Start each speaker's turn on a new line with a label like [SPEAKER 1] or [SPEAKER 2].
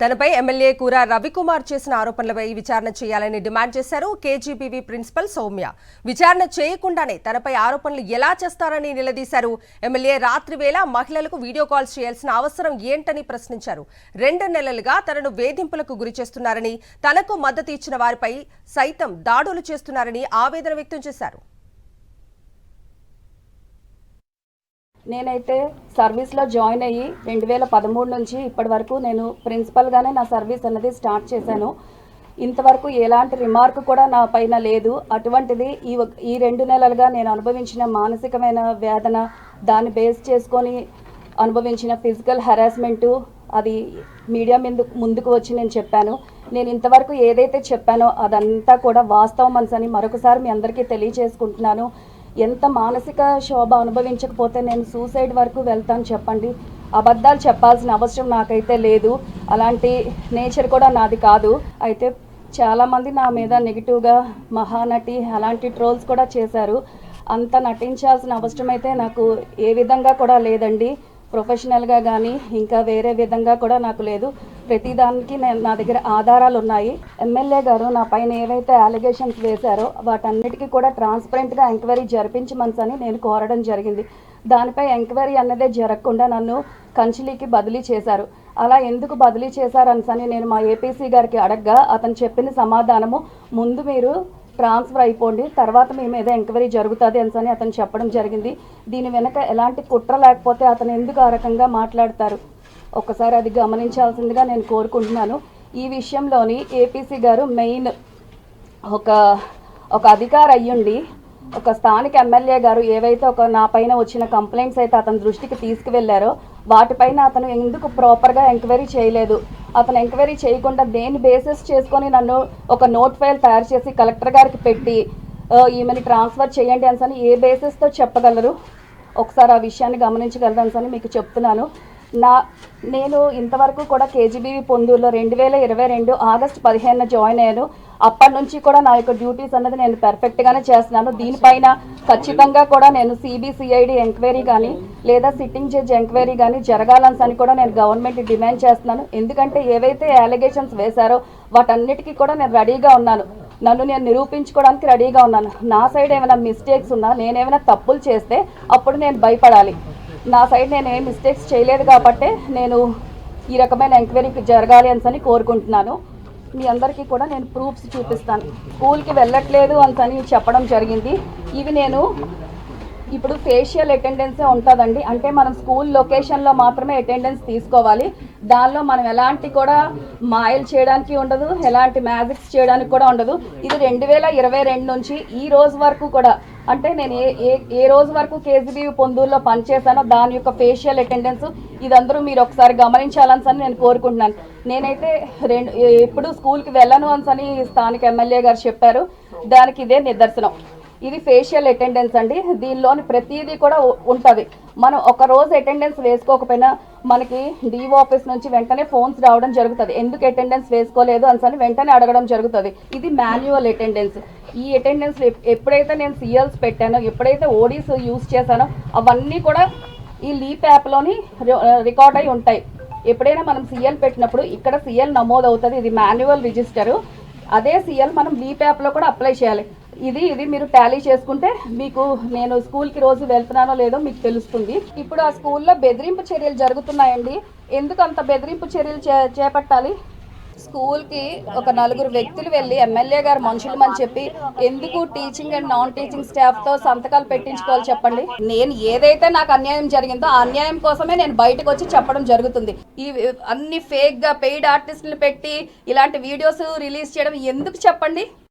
[SPEAKER 1] తనపై ఎమ్మెల్యే కూర రవికుమార్ చేసిన ఆరోపణలపై విచారణ చేయాలని డిమాండ్ చేశారు కేజీబీవీ ప్రిన్సిపల్ సౌమ్య. విచారణ చేయకుండానే తనపై ఆరోపణలు ఎలా చేస్తారని నిలదీశారు. ఎమ్మెల్యే రాత్రి వేళ మహిళలకు వీడియో కాల్స్ చేయాల్సిన అవసరం ఏంటని ప్రశ్నించారు. 2 నెలలుగా తనను వేధింపులకు గురి చేస్తున్నారని, తనకు మద్దతు ఇచ్చిన వారిపై సైతం దాడులు చేస్తున్నారని ఆవేదన వ్యక్తం చేశారు.
[SPEAKER 2] నేనైతే సర్వీస్లో జాయిన్ అయ్యి 2013 నుంచి ఇప్పటి వరకు నేను ప్రిన్సిపల్గానే నా సర్వీస్ అన్నది స్టార్ట్ చేశాను. ఇంతవరకు ఎలాంటి రిమార్క్ కూడా నా పైన లేదు. అటువంటిది ఈ 2 నెలలుగా నేను అనుభవించిన మానసికమైన వేదన, దాన్ని బేస్ చేసుకొని అనుభవించిన ఫిజికల్ హెరాస్మెంటు, అది మీడియా ముందుకు వచ్చి నేను చెప్పాను. నేను ఇంతవరకు ఏదైతే చెప్పానో అదంతా కూడా వాస్తవం అని మరొకసారి మీ అందరికీ తెలియజేసుకుంటున్నాను. ఎంత మానసిక శోభ అనుభవించకపోతే నేను సూసైడ్ వరకు వెళ్తాను చెప్పండి. అబద్ధాలు చెప్పాల్సిన అవసరం నాకైతే లేదు. అలాంటి నేచర్ కూడా నాది కాదు. అయితే చాలామంది నా మీద నెగిటివ్గా మహానటి అలాంటి ట్రోల్స్ కూడా చేశారు. అంత నటించాల్సిన అవసరం అయితే నాకు ఏ విధంగా కూడా లేదండి. ప్రొఫెషనల్గా కానీ ఇంకా వేరే విధంగా కూడా నాకు లేదు. ప్రతిదానికి నా దగ్గర ఆధారాలు ఉన్నాయి. ఎమ్మెల్యే గారు నా పైన ఏవైతే అలిగేషన్స్ వేశారో వాటన్నిటికీ కూడా ట్రాన్స్పరెంట్గా ఎంక్వైరీ జరిపించమని నేను కోరడం జరిగింది. దానిపై ఎంక్వైరీ అన్నదే జరగకుండా నన్ను కంచిలీకి బదిలీ చేశారు. అలా ఎందుకు బదిలీ చేశారని నేను మా ఏపీసీ గారికి అడగగా అతను చెప్పిన సమాధానము, ముందు మీరు ట్రాన్స్ఫర్ అయిపోండి, తర్వాత మీ మీద ఎంక్వైరీ జరుగుతుంది అని అతను చెప్పడం జరిగింది. దీని వెనక ఎలాంటి కుట్ర లేకపోతే అతను ఎందుకు ఆ రకంగా మాట్లాడతారు? ఒక్కసారి అది గమనించాల్సిందిగా నేను కోరుకుంటున్నాను. ఈ విషయంలోని ఏపీసీ గారు మెయిన్ ఒక అధికారి అయ్యుండి ఒక స్థానిక ఎమ్మెల్యే గారు ఏవైతే నా పైన వచ్చిన కంప్లైంట్స్ అయితే అతని దృష్టికి తీసుకువెళ్లారో వాటిపైన అతను ఎందుకు ప్రాపర్గా ఎంక్వైరీ చేయలేదు? అతను ఎంక్వైరీ చేయకుండా దేని బేసిస్ చేసుకొని నన్ను ఒక నోట్ ఫైల్ తయారు చేసి కలెక్టర్ గారికి పెట్టి ఈమెని ట్రాన్స్ఫర్ చేయండి అని ఏ బేసిస్తో చెప్పగలరు? ఒకసారి ఆ విషయాన్ని గమనించగలరని మీకు చెప్తున్నాను. నేను ఇంతవరకు కూడా కేజీబీవీ పొందూరులో 2022 ఆగస్టు 15న జాయిన్ అయ్యాను. అప్పటి నుంచి కూడా నా యొక్క డ్యూటీస్ అన్నది నేను పర్ఫెక్ట్గానే చేస్తున్నాను. దీనిపైన ఖచ్చితంగా కూడా నేను సిబిసిఐడి ఎంక్వైరీ కానీ లేదా సిట్టింగ్ జడ్జ్ ఎంక్వైరీ కానీ జరగాలని కూడా నేను గవర్నమెంట్ డిమాండ్ చేస్తున్నాను. ఎందుకంటే ఏవైతే అలిగేషన్స్ వేశారో వాటన్నిటికీ కూడా నేను రెడీగా ఉన్నాను. నన్ను నేను నిరూపించుకోవడానికి రెడీగా ఉన్నాను. నా సైడ్ ఏమైనా మిస్టేక్స్ ఉన్నా, నేనేమైనా తప్పులు చేస్తే అప్పుడు నేను భయపడాలి. నా సైడ్ నేను ఏం మిస్టేక్స్ చేయలేదు కాబట్టే నేను ఈ రకమైన ఎంక్వైరీకి జరగాలి అని కోరుకుంటున్నాను. మీ అందరికీ కూడా నేను ప్రూఫ్స్ చూపిస్తాను. స్కూల్కి వెళ్ళట్లేదు అని చెప్పడం జరిగింది. ఇవి నేను ఇప్పుడు ఫేషియల్ అటెండెన్సే ఉంటుందండి. అంటే మనం స్కూల్ లొకేషన్లో మాత్రమే అటెండెన్స్ తీసుకోవాలి. దానిలో మనం ఎలాంటి కూడా మాయలు చేయడానికి ఉండదు, ఎలాంటి మ్యాజిక్స్ చేయడానికి కూడా ఉండదు. ఇది 2022 నుంచి ఈ రోజు వరకు కూడా, అంటే నేను ఏ రోజు వరకు కేజీబీవీ పొందూరులో పనిచేశానో దాని యొక్క ఫేషియల్ అటెండెన్స్ ఇదందరూ మీరు ఒకసారి గమనించాలని నేను కోరుకుంటున్నాను. నేనైతే ఎప్పుడు స్కూల్కి వెళ్ళను అని స్థానిక ఎమ్మెల్యే గారు చెప్పారు. దానికి ఇదే నిదర్శనం. ఇది ఫేషియల్ అటెండెన్స్ అండి. దీనిలోని ప్రతిదీ కూడా ఉంటుంది. మనం ఒక రోజు అటెండెన్స్ వేసుకోకపోయినా మనకి డిఓ ఆఫీస్ నుంచి వెంటనే ఫోన్స్ రావడం జరుగుతుంది. ఎందుకు అటెండెన్స్ వేసుకోలేదు అని వెంటనే అడగడం జరుగుతుంది. ఇది మాన్యువల్ అటెండెన్స్. ఈ అటెండెన్స్ ఎప్పుడైతే నేను సిఎల్స్ పెట్టానో, ఎప్పుడైతే ఓడీస్ యూజ్ చేశానో అవన్నీ కూడా ఈ లీప్ యాప్లోని రికార్డ్ అయి ఉంటాయి. ఎప్పుడైనా మనం సిఎల్ పెట్టినప్పుడు ఇక్కడ సిఎల్ నమోదు అవుతుంది. ఇది మాన్యువల్ రిజిస్టరు. అదే సిఎల్ మనం లీప్ యాప్లో కూడా అప్లై చేయాలి. ఇది మీరు టాలీ చేసుకుంటే మీకు నేను స్కూల్కి రోజు వెళ్తున్నానో లేదో మీకు తెలుస్తుంది. ఇప్పుడు ఆ స్కూల్లో బెదిరింపు చర్యలు జరుగుతున్నాయండి. ఎందుకు అంత బెదిరింపు చర్యలు చేపట్టాలి? స్కూల్కి ఒక 4 వ్యక్తులు వెళ్ళి ఎమ్మెల్యే గారు మనుషులమని చెప్పి ఎందుకు టీచింగ్ అండ్ నాన్ టీచింగ్ స్టాఫ్తో సంతకాలు పెట్టించుకోవాలి చెప్పండి? నేను ఏదైతే నాకు అన్యాయం జరిగిందో ఆ అన్యాయం కోసమే నేను బయటకు వచ్చి చెప్పడం జరుగుతుంది. ఈ అన్ని ఫేక్గా పెయిడ్ ఆర్టిస్టులు పెట్టి ఇలాంటి వీడియోస్ రిలీజ్ చేయడం ఎందుకు చెప్పండి?